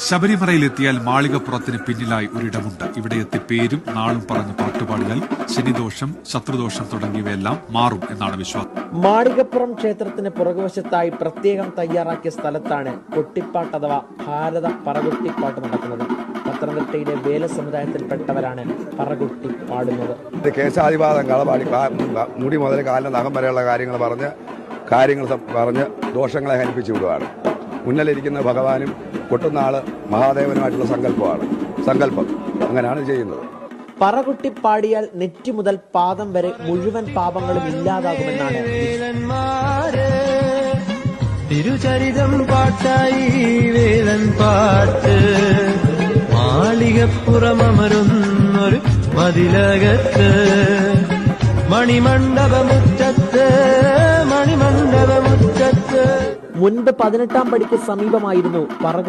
ശബരിമലയിലെത്തിയാൽ മാളികപ്പുറത്തിന് പിന്നിലായി ഒരിടമുണ്ട്. ഇവിടെ എത്തി പേരും നാളും പറഞ്ഞ് പാട്ടുപാടിയാൽ ശനിദോഷം, ശത്രുദോഷം തുടങ്ങിയവയെല്ലാം മാറും എന്നാണ് വിശ്വാസം. മാളികപ്പുറം ക്ഷേത്രത്തിന് പുറകുവശത്തായി പ്രത്യേകം തയ്യാറാക്കിയ സ്ഥലത്താണ് കൊട്ടിപ്പാട്ട് അഥവാ ഭാരത പറകൊട്ടിപ്പാട്ട് നടക്കുന്നത്. പത്തനംതിട്ടയിലെ വേല സമുദായത്തിൽപ്പെട്ടവരാണ് പറകൊട്ടി പാടുന്നത്. കേശാദിപാദം കളപാടി മുടി മുതൽ കാലിന് നഖം വരെയുള്ള കാര്യങ്ങൾ പറഞ്ഞ് ദോഷങ്ങളെ ഹനിപ്പിച്ചു വിടുകയാണ്. മുന്നിലിരിക്കുന്ന ഭഗവാനും കൊട്ടുന്ന ആള് മഹാദേവനുമായിട്ടുള്ള സങ്കല്പം അങ്ങനെയാണ് ചെയ്യുന്നത്. പറകൊട്ടി പാടിയാൽ നെറ്റി മുതൽ പാദം വരെ മുഴുവൻ പാപങ്ങളും ഇല്ലാതാകുമെന്നാണ്. തിരുചരിതം പാട്ടായി വേലൻ പാട്ട് മാളികപ്പുറമരുന്നൊരു മതിലകത്ത് മണിമണ്ഡപമുറ്റത്ത് മുൻപ് 18-ാം പടിക്ക് സമീപമായിരുന്നു പറകൊട്ടി